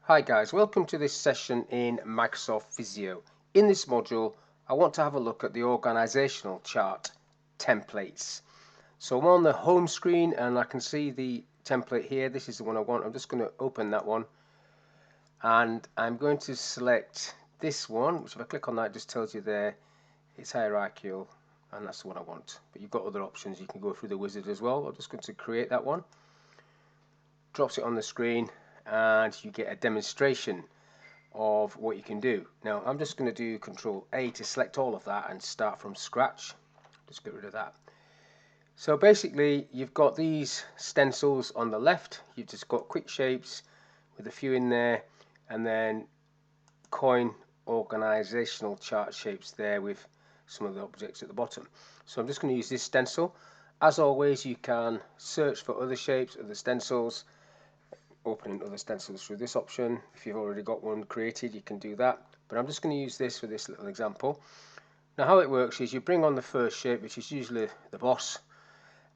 Hi guys, welcome to this session in Microsoft Visio. In this module, I want to have a look at the organizational chart templates. So I'm on the home screen and I can see the template here. This is the one I want. I'm just going to open that one and I'm going to select this one, which if I click on that, it just tells you there it's hierarchical and that's the one I want. But you've got other options. You can go through the wizard as well. I'm just going to create that one. Drops it on the screen and you get a demonstration of what you can do. Now I'm just going to do Control A to select all of that and start from scratch. Just get rid of that. So basically you've got these stencils on the left, you've just got quick shapes with a few in there, and then coin organizational chart shapes there with some of the objects at the bottom. So I'm just going to use this stencil. As always, you can search for other shapes, other stencils, opening other stencils through this option. If you've already got one created, you can do that, but I'm just going to use this for this little example. Now how it works is you bring on the first shape, which is usually the boss,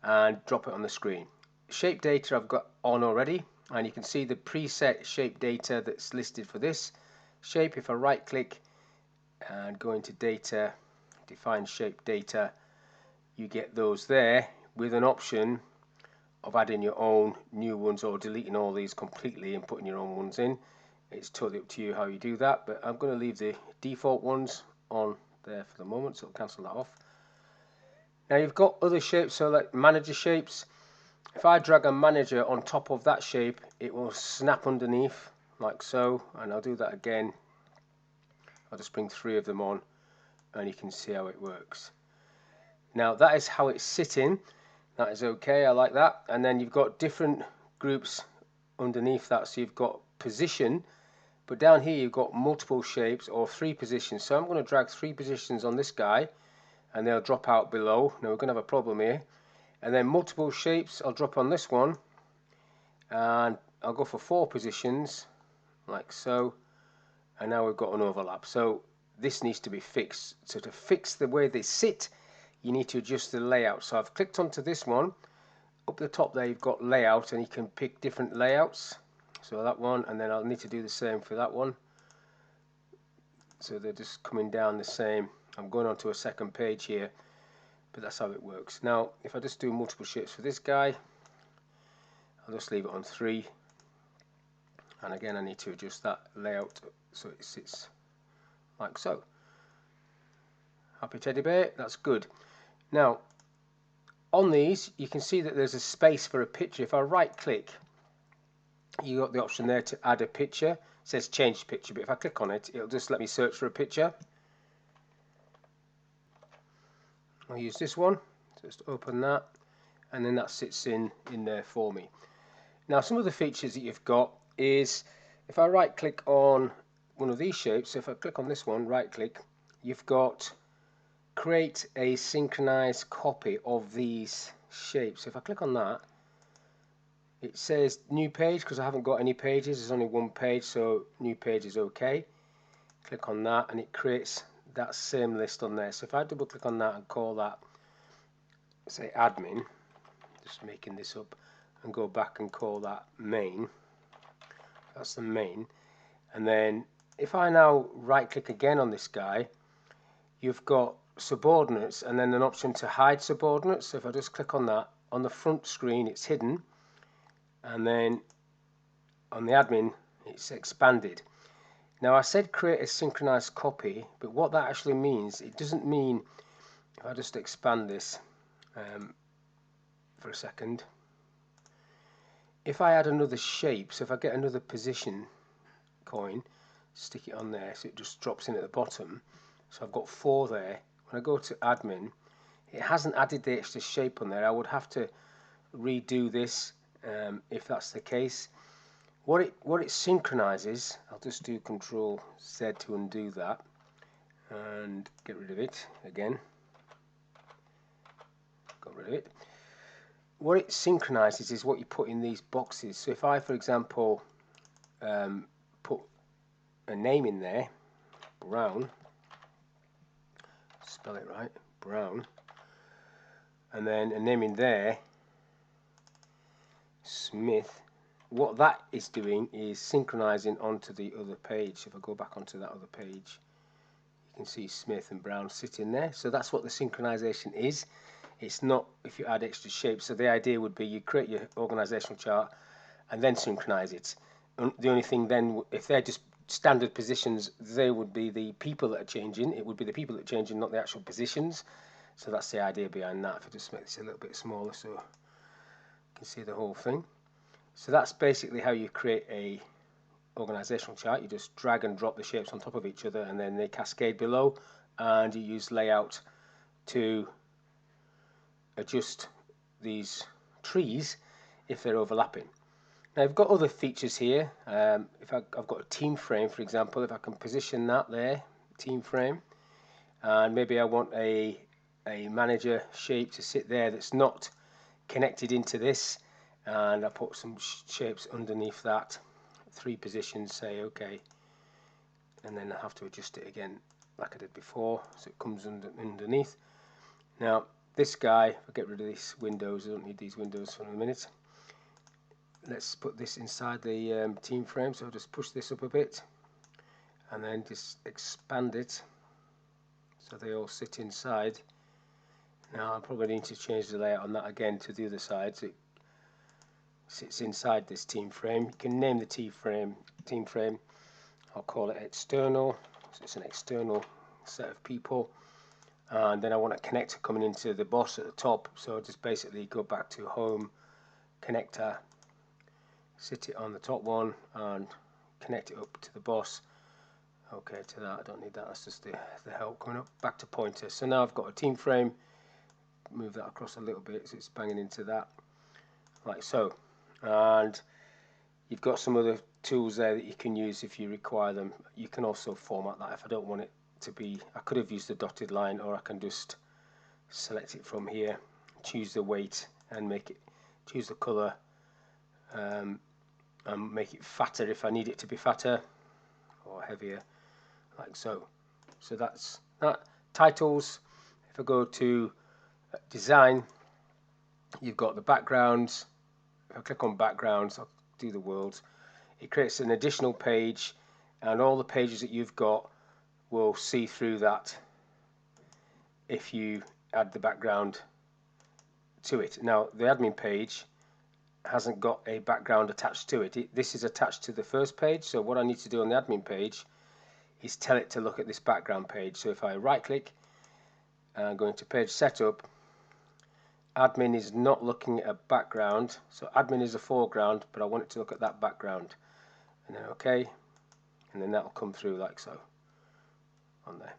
and drop it on the screen. Shape data I've got on already, and you can see the preset shape data that's listed for this shape. If I right click and go into data, define shape data, you get those there with an option of adding your own new ones or deleting all these completely and putting your own ones in. It's totally up to you how you do that, but I'm going to leave the default ones on there for the moment, so I'll cancel that off. Now you've got other shapes, so like manager shapes. If I drag a manager on top of that shape, it will snap underneath like so, and I'll do that again. I'll just bring 3 of them on and you can see how it works. Now that is how it's sitting. That is okay, I like that. And then you've got different groups underneath that. So you've got position, but down here you've got multiple shapes or 3 positions. So I'm going to drag 3 positions on this guy and they'll drop out below. Now we're going to have a problem here. And then multiple shapes, I'll drop on this one and I'll go for 4 positions like so. And now we've got an overlap. So this needs to be fixed. So to fix the way they sit, you need to adjust the layout. So I've clicked onto this one. Up the top there you've got layout and you can pick different layouts. So that one, and then I'll need to do the same for that one. So they're just coming down the same. I'm going on to a second page here, but that's how it works. Now if I just do multiple shapes for this guy, I'll just leave it on 3. And again I need to adjust that layout so it sits like so. Happy teddy bear, that's good. Now on these you can see that there's a space for a picture. If I right click, you got the option there to add a picture. It says change picture, but if I click on it, it'll just let me search for a picture. I'll use this one, just open that, and then that sits in there for me. Now some of the features that you've got is if I right click on one of these shapes, so if I click on this one, right click, you've got create a synchronized copy of these shapes. So if I click on that, it says new page because I haven't got any pages. There's only one page, so new page is okay. Click on that and it creates that same list on there. So if I double click on that and call that, say admin, just making this up, and go back and call that main, that's the main. And then if I now right click again on this guy, you've got subordinates and then an option to hide subordinates. So if I just click on that, on the front screen it's hidden, and then on the admin it's expanded. Now I said create a synchronized copy, but what that actually means, it doesn't mean, if I just expand this for a second, if I add another shape, so if I get another position coin, stick it on there so it just drops in at the bottom, so I've got 4 there. When I go to admin, it hasn't added the extra shape on there. I would have to redo this if that's the case. What it synchronizes, I'll just do Control Z to undo that and get rid of it again. Got rid of it. What it synchronizes is what you put in these boxes. So if I, for example, put a name in there, Brown, spell it right, Brown, and then a name in there, Smith, what that is doing is synchronizing onto the other page. If I go back onto that other page, you can see Smith and Brown sitting there. So that's what the synchronization is. It's not if you add extra shapes. So the idea would be you create your organizational chart and then synchronize it. The only thing then, if they're just standard positions, they would be the people that are changing. It would be the people that are changing, not the actual positions. So that's the idea behind that. If I just make this a little bit smaller so you can see the whole thing. So that's basically how you create a organizational chart. You just drag and drop the shapes on top of each other and then they cascade below, and you use layout to adjust these trees if they're overlapping. Now I've got other features here. If I've got a team frame, for example, if I can position that there, team frame, and maybe I want a manager shape to sit there that's not connected into this, and I put some shapes underneath that, 3 positions, say okay, and then I have to adjust it again like I did before so it comes underneath. Now this guy, if I get rid of these windows, I don't need these windows for a minute. Let's put this inside the team frame, so I'll just push this up a bit and then just expand it so they all sit inside. Now I probably need to change the layout on that again to the other side so it sits inside this team frame. You can name the team frame. I'll call it external, so it's an external set of people. And then I want a connector coming into the boss at the top, so I'll just basically go back to home, connector, sit it on the top one and connect it up to the boss. Okay, to that, I don't need that, that's just the help coming up. Back to pointer. So now I've got a team frame, move that across a little bit so it's banging into that, like so. And you've got some other tools there that you can use if you require them. You can also format that if I don't want it to be, I could have used the dotted line, or I can just select it from here, choose the weight and make it, choose the colour, and make it fatter if I need it to be fatter, or heavier, like so. So that's that. Titles, if I go to design, you've got the backgrounds. If I click on backgrounds, I'll do the world. It creates an additional page, and all the pages that you've got will see through that if you add the background to it. Now the admin page hasn't got a background attached to it. This is attached to the first page, so what I need to do on the admin page is tell it to look at this background page. So if I right click and go into page setup, admin is not looking at a background, so admin is a foreground, but I want it to look at that background, and then okay, and then that will come through like so on there.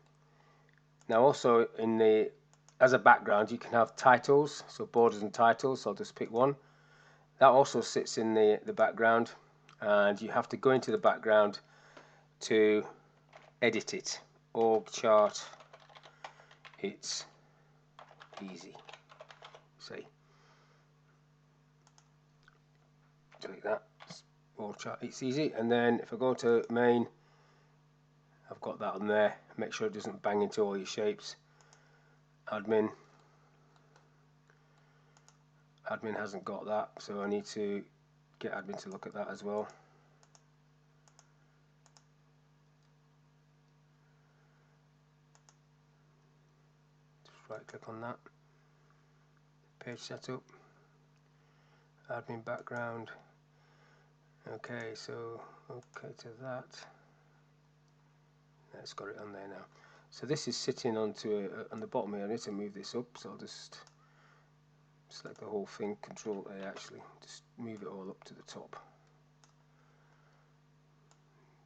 Now also in the, as a background, you can have titles, so borders and titles, so I'll just pick one. That also sits in the background, and you have to go into the background to edit it. Org chart, it's easy. See, delete that. Org chart, it's easy. And then if I go to main, I've got that on there. Make sure it doesn't bang into all your shapes. Admin hasn't got that, so I need to get admin to look at that as well. Just right click on that, page setup, admin background. Okay, so okay to that. It's got it on there now. So this is sitting onto on the bottom here. I need to move this up, so I'll just select the whole thing, Control A actually, just move it all up to the top.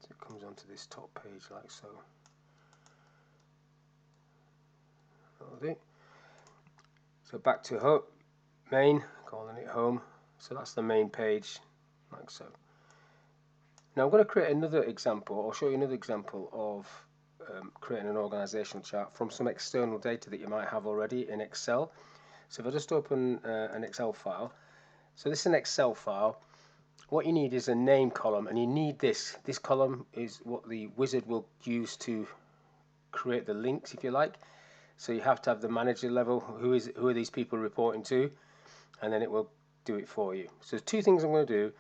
So it comes onto this top page like so. That'll do. So back to home, main, calling it home. So that's the main page, like so. Now I'm going to create another example. I'll show you another example of creating an organizational chart from some external data that you might have already in Excel. So if I just open an Excel file, so this is an Excel file. What you need is a name column, and you need this. This column is what the wizard will use to create the links, if you like. So you have to have the manager level, who are these people reporting to, and then it will do it for you. So there's two things I'm going to do.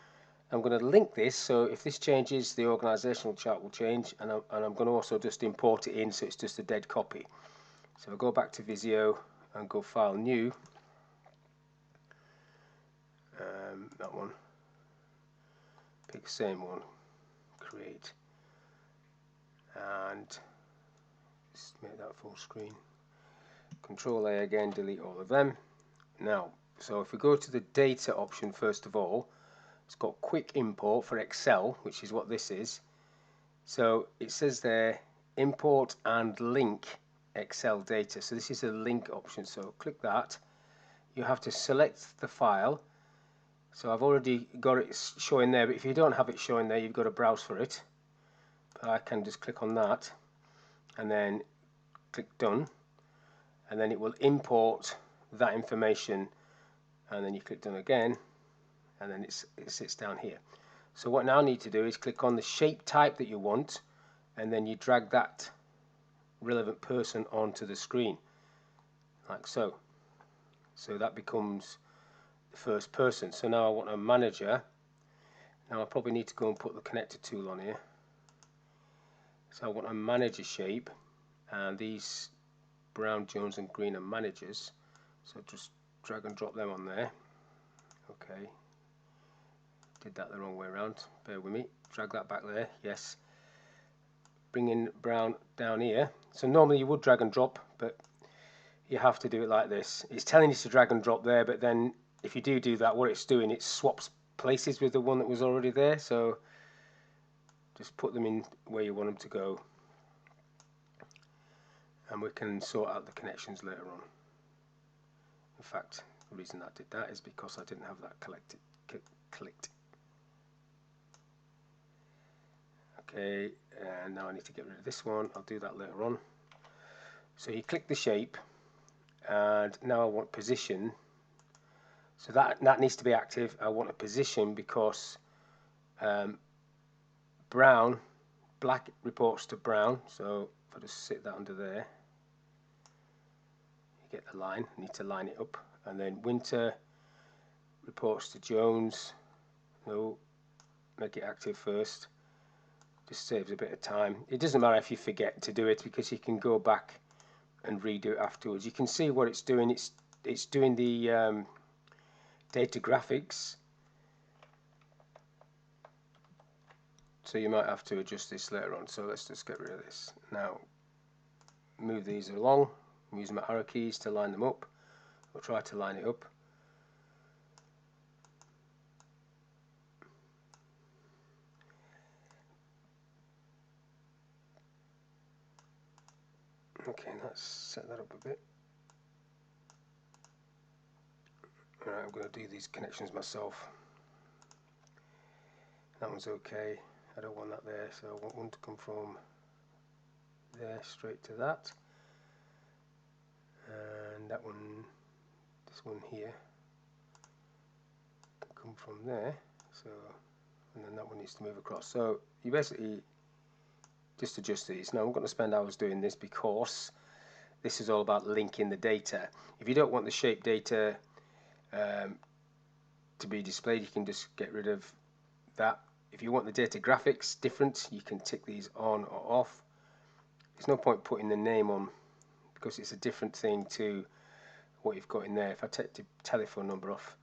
I'm going to link this, so if this changes, the organizational chart will change, and I'm going to also just import it in so it's just a dead copy. So I'll go back to Visio and go File New, that one, pick the same one, Create, and just make that full screen. Control A again, delete all of them. Now, so if we go to the data option first of all, it's got quick import for Excel, which is what this is. So it says there, import and link Excel data. So this is a link option, so click that. You have to select the file. So I've already got it showing there, but if you don't have it showing there, you've got to browse for it. But I can just click on that and then click done, and then it will import that information, and then you click done again, and then it sits down here. So what now I need to do is click on the shape type that you want, and then you drag that relevant person onto the screen, like so. So that becomes the first person. So now I want a manager. Now I probably need to go and put the connector tool on here. So I want a manager shape, and these brown, Jones and green are managers. So just drag and drop them on there. Okay. Did that the wrong way around. Bear with me. Drag that back there. Yes. Bring in brown down here. So normally you would drag and drop, but you have to do it like this. It's telling you to drag and drop there, but then if you do that, what it's doing, it swaps places with the one that was already there. So just put them in where you want them to go, and we can sort out the connections later on. In fact, the reason I did that is because I didn't have that clicked. Okay, and now I need to get rid of this one. I'll do that later on. So you click the shape, and now I want position. So that needs to be active. I want a position because black reports to brown. So if I just sit that under there, you get the line. I need to line it up. And then winter reports to Jones. No, make it active first. Just saves a bit of time. It doesn't matter if you forget to do it, because you can go back and redo it afterwards. You can see what it's doing. It's doing the data graphics, so you might have to adjust this later on. So let's just get rid of this. Now move these along. I'm using my arrow keys to line them up. I'll try to line it up. Okay, let's set that up a bit. Alright, I'm going to do these connections myself. That one's okay. I don't want that there, so I want one to come from there straight to that. And that one, this one here, can come from there. So, and then that one needs to move across. So you basically just adjust these. Now I'm going to spend hours doing this because this is all about linking the data. If you don't want the shape data to be displayed, you can just get rid of that. If you want the data graphics different, you can tick these on or off. There's no point putting the name on because it's a different thing to what you've got in there. If I take the telephone number off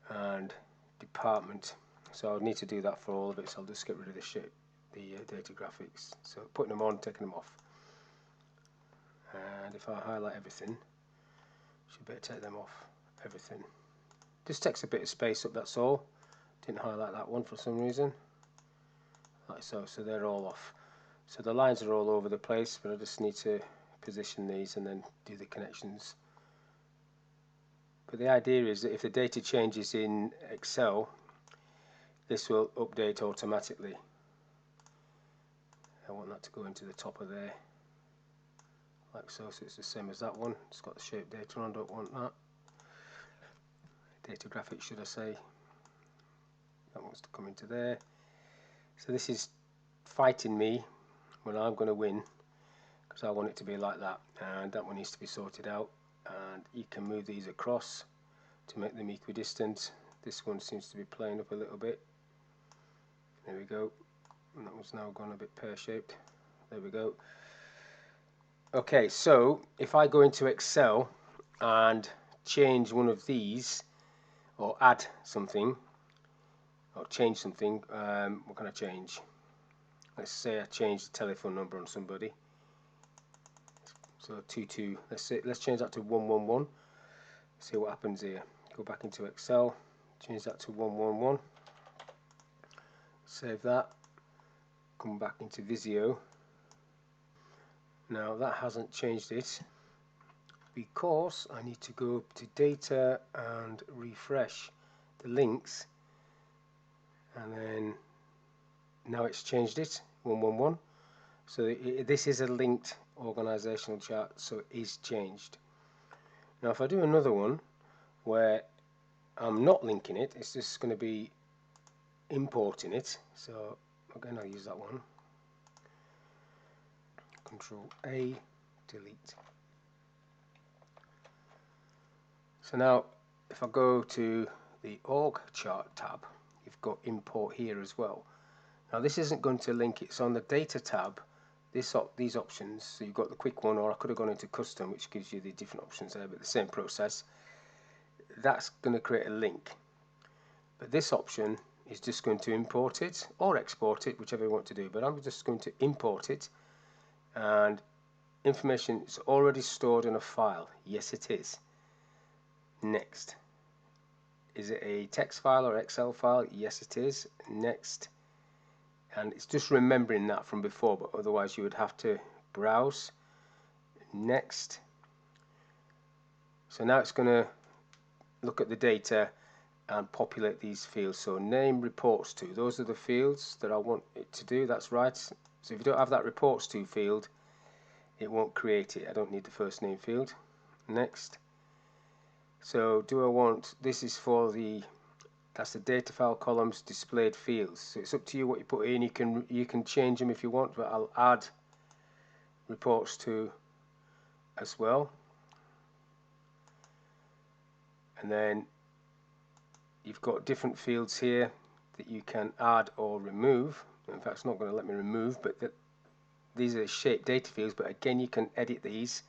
and department, so I'll need to do that for all of it, so I'll just get rid of the shape, the data graphics. So putting them on, taking them off. And if I highlight everything, should better take them off, everything. Just takes a bit of space up, that's all. Didn't highlight that one for some reason. Like so, so they're all off. So the lines are all over the place, but I just need to position these and then do the connections. But the idea is that if the data changes in Excel, this will update automatically. I want that to go into the top of there, like so, so it's the same as that one. It's got the shape data on, don't want that. Data graphics, should I say. That wants to come into there. So this is fighting me when I'm going to win, because I want it to be like that, and that one needs to be sorted out. And you can move these across to make them equidistant. This one seems to be playing up a little bit. There we go. And that one's now gone a bit pear-shaped. There we go. Okay, so if I go into Excel and change one of these, or add something, or change something, what can I change? Let's say I change the telephone number on somebody. So 22. Let's change that to 111. See what happens here. Go back into Excel, change that to 111. Save that. Come back into Visio. Now that hasn't changed it because I need to go to data and refresh the links, and then now it's changed it 111. So this is a linked organizational chart, so it is changed. Now if I do another one where I'm not linking it, it's just going to be importing it. So again, I'll use that one. Control A, delete. So now if I go to the org chart tab, you've got import here as well. Now this isn't going to link it, so on the data tab, these options, so you've got the quick one, or I could have gone into custom, which gives you the different options there, but the same process. That's going to create a link. But this option is just going to import it or export it, whichever you want to do, but I'm just going to import it, and information is already stored in a file. Yes, it is. Next. Is it a text file or Excel file? Yes, it is. Next. And it's just remembering that from before, but otherwise you would have to browse. Next. So now it's going to look at the data and populate these fields. So name, reports to, those are the fields that I want it to do. That's right. So if you don't have that reports to field, it won't create it. I don't need the first name field. Next. So do I want, this is for that's the data file columns displayed fields. So it's up to you what you put in. You can change them if you want, but I'll add reports to as well. And then you've got different fields here that you can add or remove. In fact, it's not going to let me remove, but these are shaped data fields, but again you can edit these,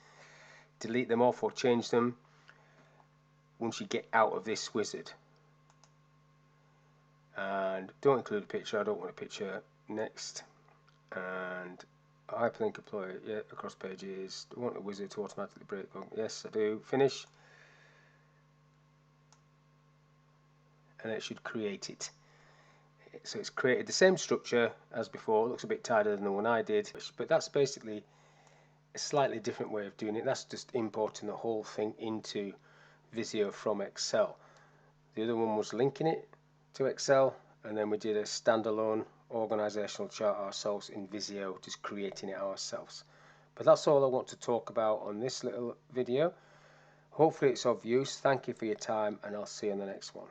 delete them off or change them once you get out of this wizard. And don't include a picture, I don't want a picture. Next. And hyperlink apply, yeah, across pages. Do I want a wizard to automatically break? Yes, I do. Finish. And it should create it. So it's created the same structure as before. It looks a bit tighter than the one I did, but that's basically a slightly different way of doing it. That's just importing the whole thing into Visio from Excel. The other one was linking it to Excel, and then we did a standalone organizational chart ourselves in Visio, just creating it ourselves. But that's all I want to talk about on this little video. Hopefully it's of use. Thank you for your time, and I'll see you on the next one.